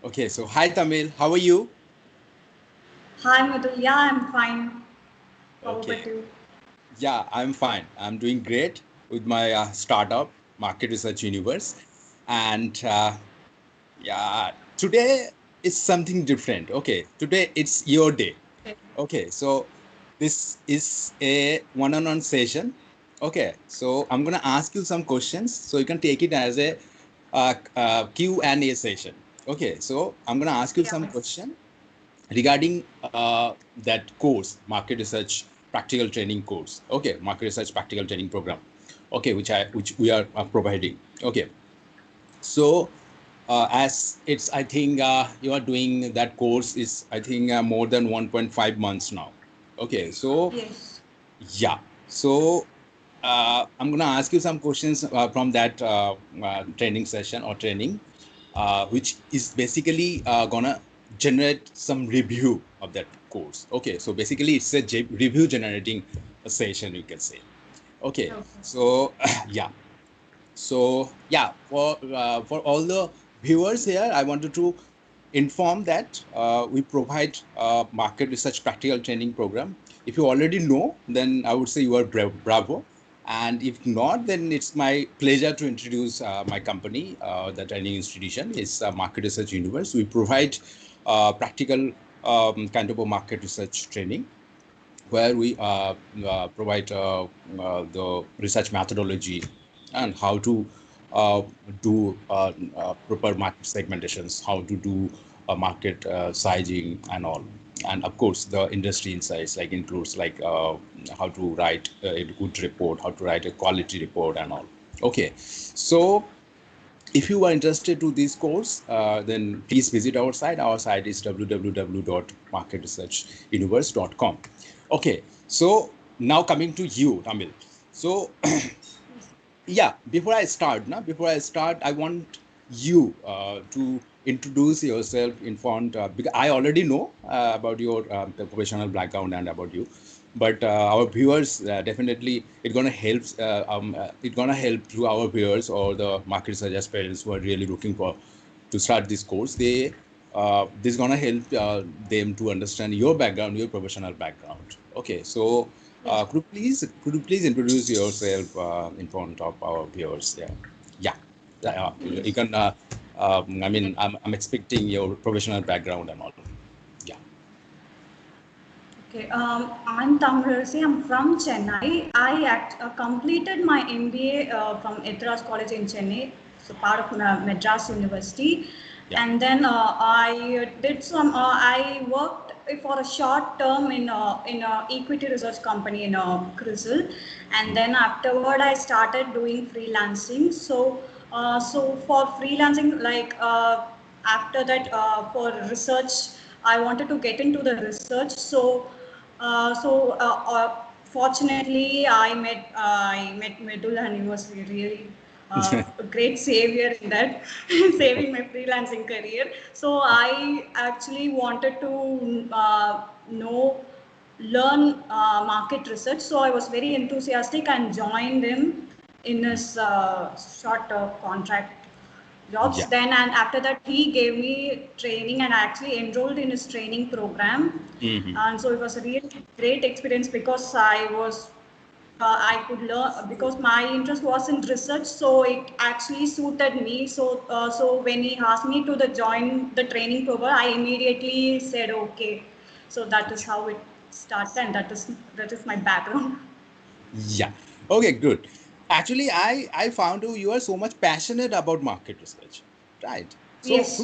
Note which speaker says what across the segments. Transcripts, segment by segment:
Speaker 1: Okay, so hi Tamil, how are you?
Speaker 2: Hi, Madhu. Yeah, I'm fine. How about
Speaker 1: Okay,
Speaker 2: you?
Speaker 1: yeah, I'm fine. I'm doing great with my startup, Market Research Universe. And yeah, today is something different. Okay, today it's your day.
Speaker 2: Okay.
Speaker 1: Okay, so this is a one-on-one session. Okay, so I'm gonna ask you some questions, so you can take it as a Q&A session. Okay, so I'm gonna ask you
Speaker 2: Yeah.
Speaker 1: some question regarding that course, market research practical training course. Okay, market research practical training program. Okay, which we are providing. Okay, so as it's, I think you are doing that course is, I think, more than 1.5 months now. Okay, so
Speaker 2: Yes.
Speaker 1: yeah, so I'm gonna ask you some questions from that training session or training, which is basically gonna generate some review of that course. Okay, so basically it's a review generating a session, you can say. Okay,
Speaker 2: Okay.
Speaker 1: so yeah, so yeah, for all the viewers here, I wanted to inform that we provide market research practical training program. If you already know, then I would say you are bravo. And if not, then it's my pleasure to introduce my company. The training institution is Market Research Universe. We provide practical kind of a market research training where we provide the research methodology and how to uh, do proper market segmentations, how to do market sizing and all. And of course, the industry insights like includes like how to write a good report, how to write a quality report and all. Okay, so if you are interested to this course, then please visit our site. Our site is www.marketresearchuniverse.com. Okay, so now coming to you, Tamil. So yeah, before I start, I want you to introduce yourself in front, because I already know about your professional background and about you, but our viewers, definitely it gonna help to our viewers or the market research aspirants who are really looking for to start this course. This is gonna help them to understand your background, your professional background. Okay, so
Speaker 2: Yes.
Speaker 1: could you please introduce yourself in front of our viewers? Yeah, yeah. You
Speaker 2: Yes.
Speaker 1: can. I mean, I'm expecting your professional background and all. Yeah.
Speaker 2: Okay. I'm Tamrasi. I'm from Chennai. I completed my MBA from Ethras College in Chennai, so part of Madras University,
Speaker 1: Yeah.
Speaker 2: and then I did some. I worked for a short term in a equity research company in Crystal, and
Speaker 1: Mm.
Speaker 2: then afterward I started doing freelancing. So for freelancing, like after that,
Speaker 1: Yeah.
Speaker 2: for research, I wanted to get into the research. So fortunately, I met Medul, and he was really a great savior in that, saving my freelancing career. So I actually wanted to learn market research. So I was very enthusiastic and joined him in his short contract jobs.
Speaker 1: Yeah.
Speaker 2: Then and after that, he gave me training, and I actually enrolled in his training program.
Speaker 1: Hmm.
Speaker 2: And so it was a really great experience because I could learn because my interest was in research, so it actually suited me. So when he asked me to the join the training program, I immediately said okay. So that is how it started, and that is my background.
Speaker 1: Yeah. Okay, good. Actually, I found out you are so much passionate about market research, right? So
Speaker 2: Yes.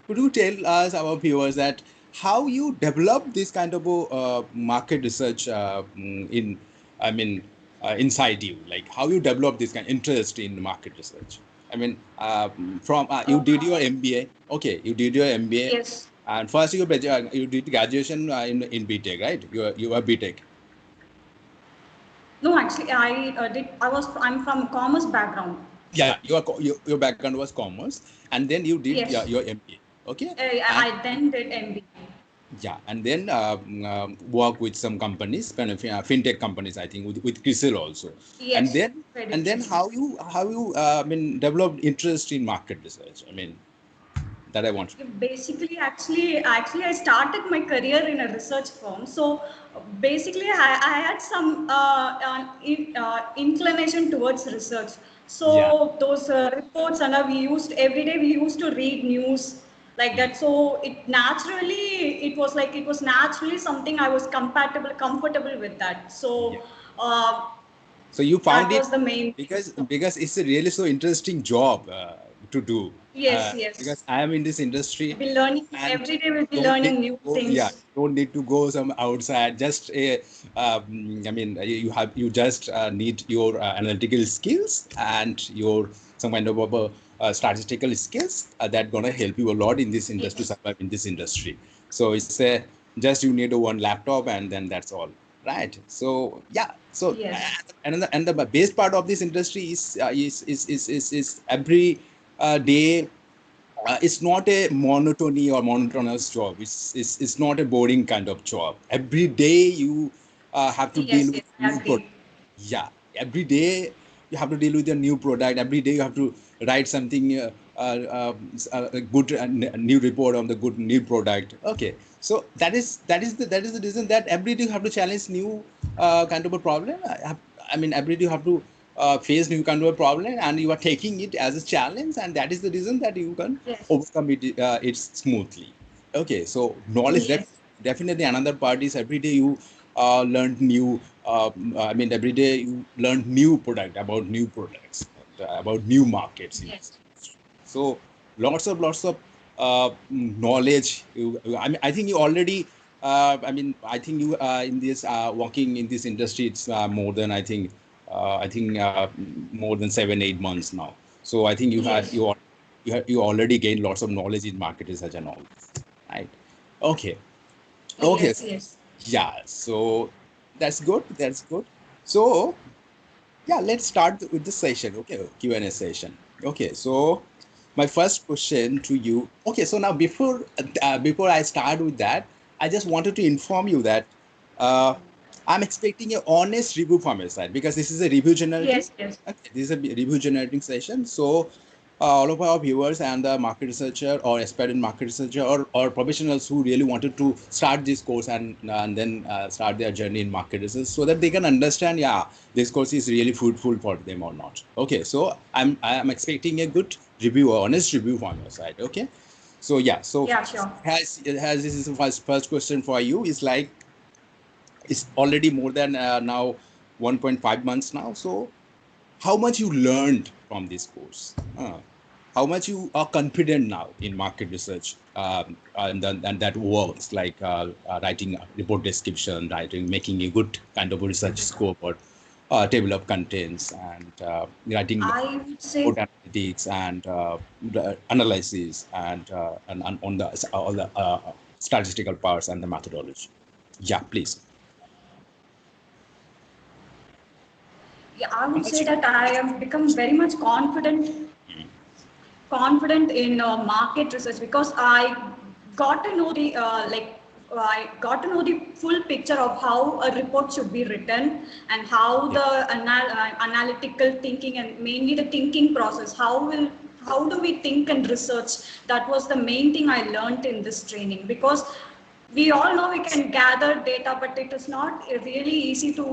Speaker 1: could you tell us, our viewers, that how you develop this kind of market research in, I mean, inside you, like how you develop this kind of interest in market research? I mean, from you
Speaker 2: Uh,
Speaker 1: did your MBA. Okay, you did your MBA,
Speaker 2: yes.
Speaker 1: and first you did graduation in BTech, right? You are BTech.
Speaker 2: No, actually, I'm from commerce background.
Speaker 1: Yeah, your background was commerce, and then you did
Speaker 2: Yes.
Speaker 1: your MBA. Okay, and
Speaker 2: I then did MBA.
Speaker 1: yeah, and then work with some companies, kind of fintech companies, I think, with CRISIL also, and
Speaker 2: Yes.
Speaker 1: then
Speaker 2: Credit risk.
Speaker 1: how you I mean developed interest in market research. I mean, that I want.
Speaker 2: Basically, I started my career in a research firm. So basically, I had some inclination towards research.
Speaker 1: Yeah.
Speaker 2: So those reports and we used every day. We used to read news like
Speaker 1: Mm.
Speaker 2: that. So it was naturally something I was comfortable with that.
Speaker 1: Yeah.
Speaker 2: So uh,
Speaker 1: So you found
Speaker 2: that
Speaker 1: it
Speaker 2: was the main thing.
Speaker 1: because it's a really so interesting job to do.
Speaker 2: Yes, yes.
Speaker 1: Because I am in this industry,
Speaker 2: We'll be learning
Speaker 1: and
Speaker 2: every day. We'll be
Speaker 1: don't need
Speaker 2: learning
Speaker 1: to
Speaker 2: new
Speaker 1: go. Yeah,
Speaker 2: things.
Speaker 1: don't need to go some outside. Just I mean, you just need your analytical skills and your some kind of statistical skills that gonna help you a lot in this industry,
Speaker 2: Yes.
Speaker 1: survive in this industry. So it's just you need a one laptop and then that's all. Right. So yeah. So
Speaker 2: Yes.
Speaker 1: and the best part of this industry is every day. It's not a monotony or monotonous job. It's not a boring kind of job. Every day you have to deal
Speaker 2: Yes,
Speaker 1: with
Speaker 2: yes, I
Speaker 1: new product.
Speaker 2: agree.
Speaker 1: Yeah, every day you have to deal with a new product. Every day you have to write something a good new report on the good new product. Okay, so that is the reason that every day you have to challenge new kind of a problem. I mean, every day you have to face new kind of a problem, and you are taking it as a challenge, and that is the reason that you can
Speaker 2: Yes.
Speaker 1: overcome it smoothly. Okay, so knowledge
Speaker 2: Yes.
Speaker 1: definitely another part is every day you learn new. I mean, every day you learn new product about new products, about new markets in
Speaker 2: Yes.
Speaker 1: this industry. So lots of knowledge. I mean, I think you already. I mean, I think you in this working in this industry. It's more than I think more than 7 8 months now. So I think
Speaker 2: Yes.
Speaker 1: you already gained lots of knowledge in market research and all this, right? Okay. Okay.
Speaker 2: Yes. Yes.
Speaker 1: Yeah. So that's good. That's good. So yeah, let's start with the session. Okay, Q&A session. Okay. So my first question to you. Okay. So now before I start with that, I just wanted to inform you that uh, I'm expecting an honest review from your side because this is a review generating.
Speaker 2: Yes. Yes.
Speaker 1: Okay, this is a review generating session. So all of our viewers and the market researcher or aspirant market researcher or professionals who really wanted to start this course and then start their journey in market research so that they can understand, yeah, this course is really fruitful for them or not. Okay, so I'm expecting a good review, honest review from your side. Okay, so yeah, so
Speaker 2: Yeah. Sure.
Speaker 1: has this is the first question for you is like it's already more than now 1.5 months now. So how much you learned from this course, how much you are confident now in market research, and that works like writing a report description, writing, making a good kind of a research scoreboard, table of contents, and writing
Speaker 2: I would say
Speaker 1: report analytics and the analysis and on the all the statistical parts and the methodology. Yeah, please.
Speaker 2: yeah, I
Speaker 1: How
Speaker 2: would say
Speaker 1: much?
Speaker 2: that I have become very much confident in market research because got to know the I got to know the full picture of how a report should be written and how
Speaker 1: Yeah.
Speaker 2: the analytical thinking and mainly the thinking process. How do we think and research? That was the main thing I learned in this training because we all know we can gather data, but it is not really easy to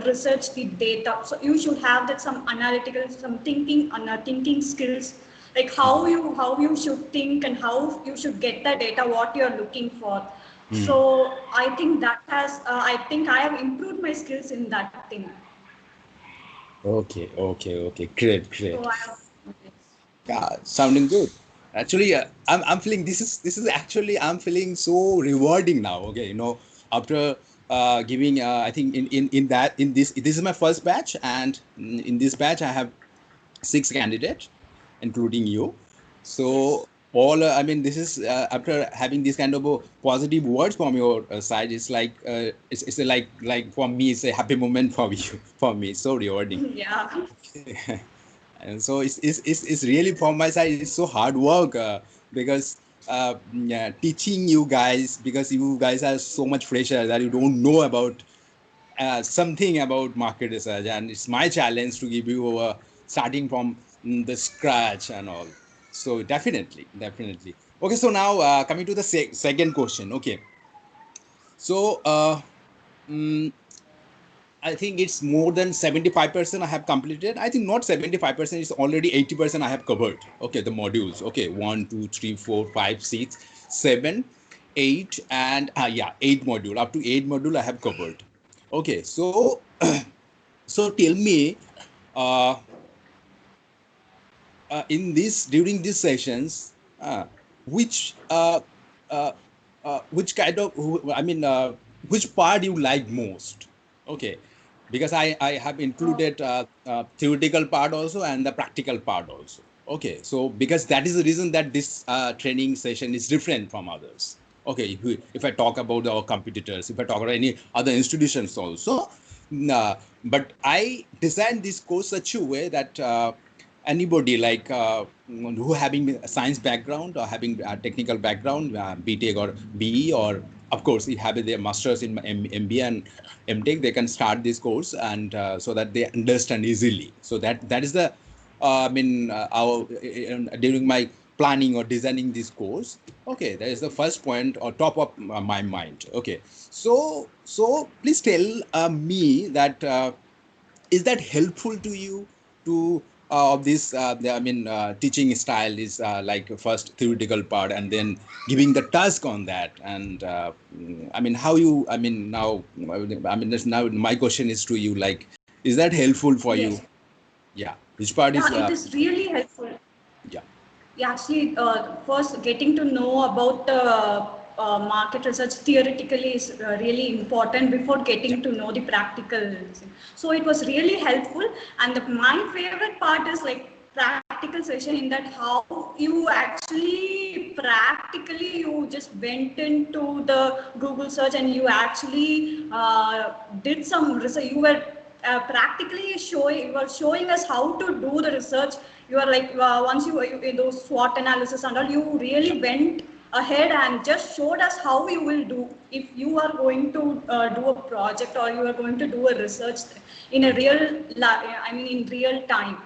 Speaker 2: research the data. So you should have that some analytical, some thinking, thinking skills, like how you should think and how you should get the data, what you are looking for.
Speaker 1: Hmm.
Speaker 2: So I think I have improved my skills in that thing.
Speaker 1: Okay. Great,
Speaker 2: So
Speaker 1: great.
Speaker 2: I have,
Speaker 1: Yeah, sounding good. Actually, I'm feeling this is actually I'm feeling so rewarding now. Okay, after giving I think in this is my first batch, and in this batch I have 6 candidates, including you.
Speaker 2: yes.
Speaker 1: So all I mean, this is after having this kind of positive words from your side. It's like it's like for me, it's a happy moment for you for me. It's so rewarding.
Speaker 2: Yeah.
Speaker 1: And so it's really from my side it's so hard work because yeah, teaching you guys because you guys are so much fresher that you don't know about something about market research, and it's my challenge to give you starting from the scratch and all. So definitely. Okay, so now coming to the second question. Okay, so mm, I think it's more than 75% I have completed. I think not 75%, it's already 80% I have covered. Okay, the modules. Okay, 1, 2, 3, 4, 5, 6, 7, 8, and eight module. Up to eight module I have covered. Okay, so so tell me, uh, in this during these sessions, which uh, which kind of which part you like most? Okay, because I have
Speaker 2: Uh,
Speaker 1: included theoretical part also and the practical part also. Okay, so because that is the reason that this training session is different from others. Okay, if I talk about our competitors, if I talk about any other institutions also, uh, but I designed this course such a way that anybody like who having a science background or having a technical background, BTech or BE, or of course if having their masters in MBA and MTech, they can start this course, and so that they understand easily. So that is the our during my planning or designing this course. Okay, that is the first point or top of my mind. Okay, so please tell me that is that helpful to you to of this teaching style is like first theoretical part and then giving the task on that, and how you now now my question is to you, like, is that helpful for you?
Speaker 2: yes.
Speaker 1: Yeah, which part is
Speaker 2: Yeah, it is really helpful.
Speaker 1: yeah.
Speaker 2: Yeah, actually, first getting to know about the market research theoretically is really important before
Speaker 1: Yeah.
Speaker 2: getting to know the practical thing. So it was really helpful, and my favorite part is like practical session, in that how you actually practically you just went into the Google search and you actually did some research. You were practically showing, you were showing us how to do the research. You are like once you in those SWOT analysis and all, you
Speaker 1: Yeah.
Speaker 2: really went ahead and just showed us how you will do if you are going to do a project or you are going to do a research in a
Speaker 1: Mm,
Speaker 2: in real time.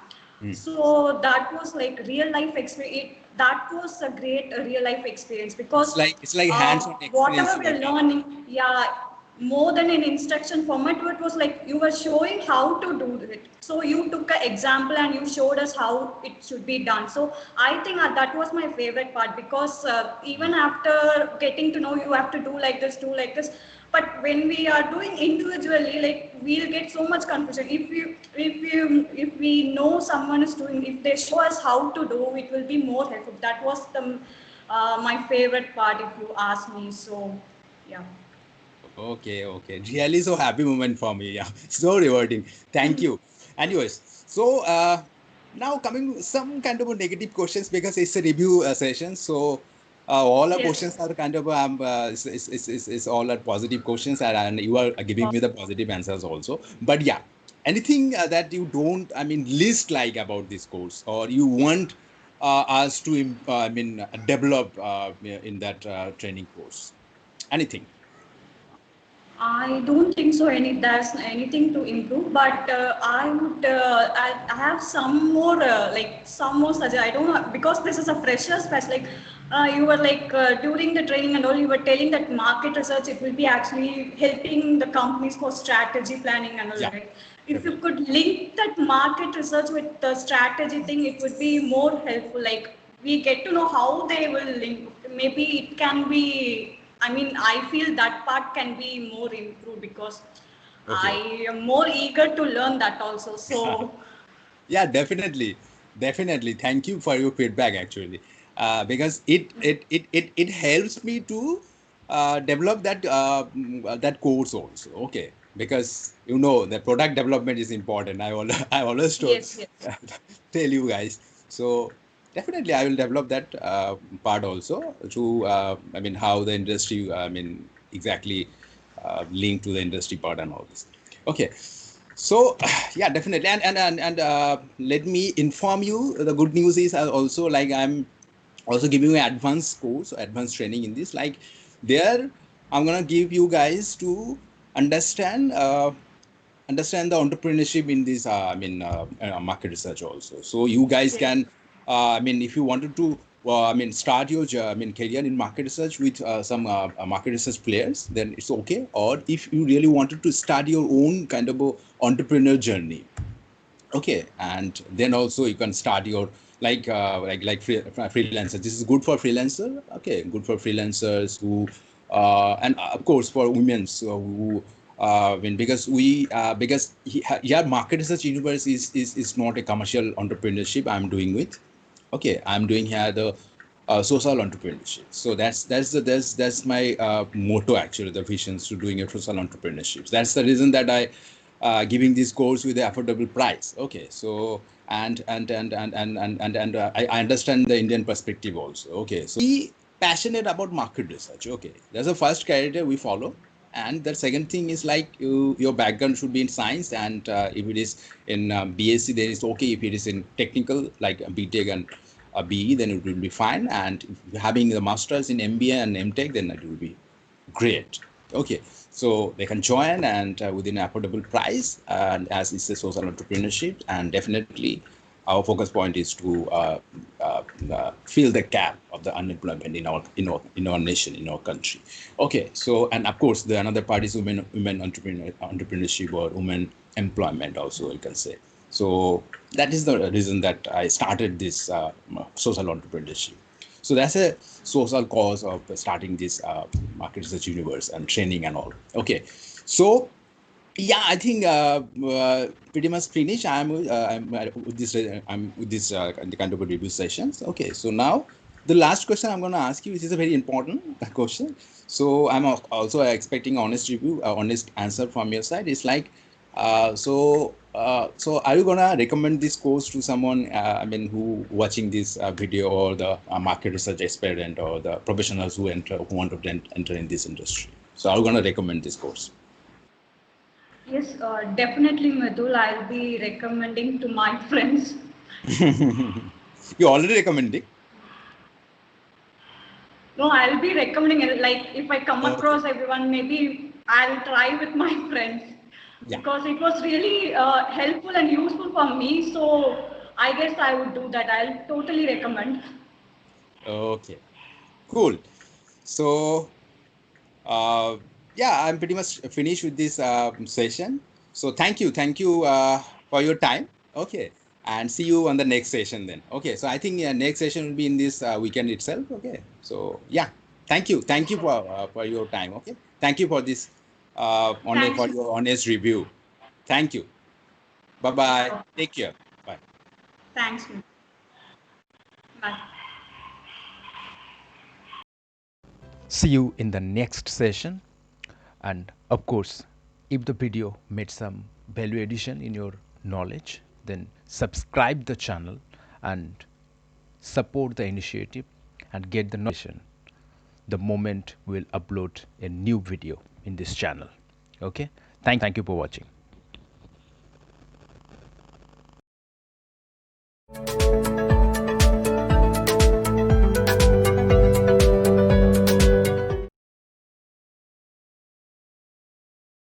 Speaker 1: mm.
Speaker 2: So that was like real life experience. That was a great real life experience because
Speaker 1: It's like hands-on experience
Speaker 2: whatever
Speaker 1: you
Speaker 2: we
Speaker 1: are
Speaker 2: are
Speaker 1: getting.
Speaker 2: learning, yeah, more than an instruction format, it was like you were showing how to do it. So you took an example and you showed us how it should be done. So I think that was my favorite part because even
Speaker 1: Mm.
Speaker 2: after getting to know you have to do like this, but when we are doing individually, like we'll get so much confusion. If we know someone is doing, if they show us how to do, it will be more helpful. That was the my favorite part, if you ask me. So yeah.
Speaker 1: Okay. Really so happy moment for me. Yeah, so rewarding. Thank you. Anyways, so now coming to some kind of a negative questions because it's a review session. So all our
Speaker 2: Yes.
Speaker 1: questions are kind of is all are positive questions, and you are giving me the positive answers also. But yeah, anything that you don't, least like about this course, or you want us to develop in that training course? Anything?
Speaker 2: I don't think so. There's anything to improve, but I would. I have some more some more I don't know because this is a freshers fest. Like you were like during the training and all, you were telling that market research it will be actually helping the companies for strategy planning and all,
Speaker 1: Yeah,
Speaker 2: right? If you
Speaker 1: definitely.
Speaker 2: could link that market research with the strategy thing, it would be more helpful. Like we get to know how they will link. Maybe it can be, I feel that part can be more improved because
Speaker 1: Okay.
Speaker 2: I am more eager to learn that also. So,
Speaker 1: Yeah, definitely. Thank you for your feedback actually, because it helps me to develop that course also. Okay, because the product development is important. I always
Speaker 2: yes, yes.
Speaker 1: tell you guys. So definitely I will develop that part also to how the industry exactly linked to the industry part and all this. Okay. So yeah, definitely, and let me inform you. The good news is also, like, I'm also giving you an advanced course, advanced training in this. Like there, I'm gonna give you guys to understand understand the entrepreneurship in this. Market research also. So you guys
Speaker 2: Yes.
Speaker 1: can I mean, if you wanted to, I mean, start your, career in market research with some market research players, then it's okay. Or if you really wanted to start your own kind of a entrepreneur journey, okay, and then also you can start your freelancer. This is good for freelancer. Okay, good for freelancers who, and of course for women who. When because yeah, market research universe is not a commercial entrepreneurship I'm doing with. Okay, I'm doing here the social entrepreneurship. So that's my motto, actually, the visions to doing a social entrepreneurship. That's the reason that I giving this course with the affordable price. Okay, so I understand the Indian perspective also. Okay, so be passionate about market research. Okay, that's the first criteria we follow. And the second thing is like your background should be in science, and if it is in BSc, then it's okay. If it is in technical like BTech and BE, then it will be fine. And if you're having the masters in MBA and MTech, then it will be great. Okay, so they can join, and within affordable price, and as it's a social entrepreneurship, and definitely our focus point is to fill the gap of the unemployment in our nation, in our country. Okay, so and of course the another part is women entrepreneurship or women employment also, you can say. So that is the reason that I started this social entrepreneurship. So that's a social cause of starting this market research universe and training and all. Okay, so yeah, I think pretty much finished. I'm with this the kind of a review sessions. Okay, so now the last question I'm going to ask you, which is a very important question. So I'm also expecting honest review, honest answer from your side. It's like, so are you gonna recommend this course to someone? I mean, who watching this video, or the market research aspirant, or the professionals who want to enter in this industry? So are you gonna recommend this course?
Speaker 2: Yes, definitely, Madhul. I'll be recommending to my friends.
Speaker 1: You already recommending?
Speaker 2: No, I'll be recommending it. Like if I come
Speaker 1: Okay.
Speaker 2: across everyone, maybe I'll try with my friends
Speaker 1: Yeah.
Speaker 2: because it was really helpful and useful for me. So I guess I would do that. I'll totally recommend.
Speaker 1: Okay. Cool. So, uh, yeah, I'm pretty much finished with this session. So thank you for your time. Okay, and see you on the next session then. Okay, so I think next session will be in this weekend itself. Okay, so yeah, thank you for your time. Okay, thank you for this
Speaker 2: Thanks.
Speaker 1: for your honest review. Thank you. Bye bye. Take care. Bye.
Speaker 2: Thanks. Bye.
Speaker 3: See you in the next session. And of course, if the video made some value addition in your knowledge, then subscribe the channel and support the initiative and get the notification the moment we'll upload a new video in this channel. Okay, thank you for watching.